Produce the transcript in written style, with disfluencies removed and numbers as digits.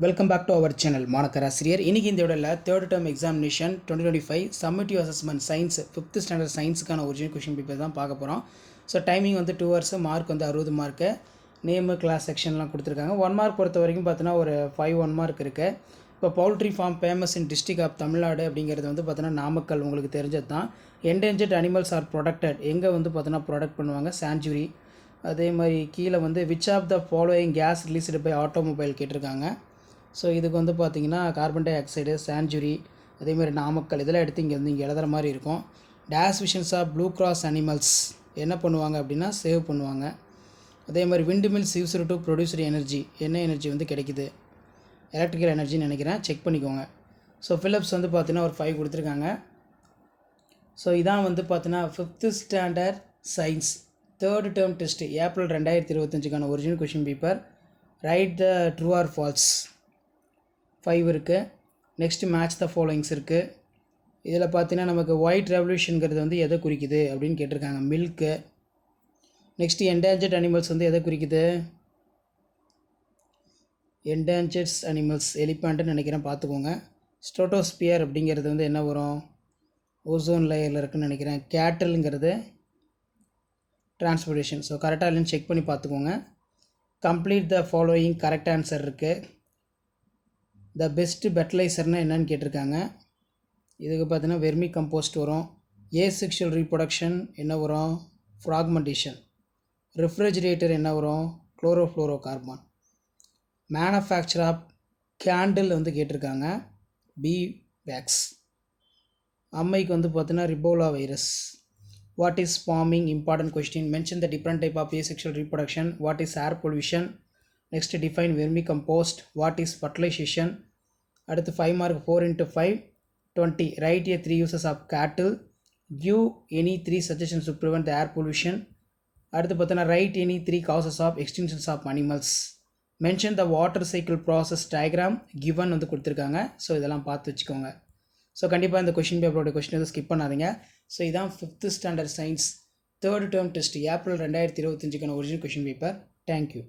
Welcome back to our channel மாணக்கர் ஆசிரியர். இன்றைக்கி இந்த விடல third term examination 2025 summative assessment science 5th standard சயின்ஸுக்கான ஒரிஜினல் கொஷின் பேப்பர் தான் பார்க்க போகிறோம். ஸோ டைமிங் வந்து 2 hours, மார்க் வந்து 60 மார்க்கு, நேமு கிளாஸ் செக்ஷன்லாம் கொடுத்துருக்காங்க. 1 மார்க் பொறுத்த வரைக்கும் பார்த்தோன்னா ஒரு 1 மார்க் இருக்குது. இப்போ poultry farm famous in district of Tamil Nadu அப்படிங்கிறது வந்து பார்த்தோன்னா நாமக்கல், உங்களுக்கு தெரிஞ்சது தான். என்டேஞ்சர்ட் அனிமல்ஸ் ஆர் ப்ரொடக்டட் எங்கே வந்து பார்த்தோன்னா ப்ரொடக்ட் பண்ணுவாங்க, சாஞ்சுரி. அதே மாதிரி கீழே வந்து which of the following gas released by automobile கேட்டிருக்காங்க. ஸோ இதுக்கு வந்து பார்த்திங்கன்னா கார்பன் டை ஆக்சைடு, சாஞ்சுரி, அதேமாதிரி நாமக்கல் இதெல்லாம் எடுத்து இங்கே எழுதுகிற மாதிரி இருக்கும். Days visions of Blue Cross animals என்ன பண்ணுவாங்க அப்படின்னா சேவ் பண்ணுவாங்க. அதே மாதிரி wind mills used to producer energy, என்ன எனர்ஜி வந்து கிடைக்குது, எலக்ட்ரிக்கல் எனர்ஜின்னு நினைக்கிறேன், செக் பண்ணிக்கோங்க. ஸோ ஃபிலிப்ஸ் வந்து பார்த்தீங்கன்னா ஒரு 5 கொடுத்துருக்காங்க. ஸோ இதான் வந்து பார்த்தீங்கன்னா 5th standard science third term test April 2025க்கான original question paper. Write the true or false 5 இருக்குது. நெக்ஸ்ட்டு மேட்ச் த ஃபாலோயிங்ஸ் இருக்குது. இதில் பார்த்தீங்கன்னா நமக்கு ஒயிட் ரெவல்யூஷனுங்கிறது வந்து எதை குறிக்குது அப்படின்னு கேட்டிருக்காங்க, மில்க்கு. நெக்ஸ்ட்டு என்டேஞ்சர்ட் அனிமல்ஸ் வந்து எதை குறிக்குது, என்டேஞ்சர்ஸ் அனிமல்ஸ் எலிஃபண்ட்டுன்னு நினைக்கிறேன், பார்த்துக்கோங்க. ஸ்ட்ரோட்டோஸ்பியர் அப்படிங்கிறது வந்து என்ன வரும், ஓசோன் லேயரில் இருக்குதுன்னு நினைக்கிறேன். கேட்டலுங்கிறது டிரான்ஸ்போர்ட்டேஷன். ஸோ கரெக்டாக இல்லைன்னு செக் பண்ணி பார்த்துக்கோங்க. Complete the following correct answer இருக்குது. த பெஸ்ட் ஃபெர்டிலைசர்னால் என்னன்னு கேட்டிருக்காங்க. இதுக்கு பார்த்தீங்கன்னா வெர்மி கம்போஸ்ட் வரும். ஏசெக்ஷுவல் ரீப்ரொடக்ஷன் என்ன வரும், ஃப்ராக்மெண்டேஷன். ரெஃப்ரிஜிரேட்டர் என்ன வரும், chlorofluoro carbon. Manufacture of candle வந்து கேட்டிருக்காங்க, பி வேக்ஸ். அம்மைக்கு வந்து பார்த்தீங்கன்னா Ebola virus. What is farming, important question. Mention the different type of asexual reproduction. What is air pollution. Next define vermi compost. What is fertilization. அடுத்து 5 mark 4 into 5 20. Write a 3 uses of cattle. Give any 3 suggestions to prevent the air pollution. அடுத்து பார்த்தோன்னா write any 3 causes of extinctions of animals. Mention the water cycle process diagram given வந்து கொடுத்துருக்காங்க. So இதெல்லாம் பார்த்து வச்சுக்கோங்க. So கண்டிப்பாக இந்த question பேப்பரோட கொஷின் எதுவும் ஸ்கிப் பண்ணாதீங்க. ஸோ இதான் 5th standard science third term test April 2025க்கான ஒரிஜினல் கொஷின் பேப்பர். தேங்க்யூ.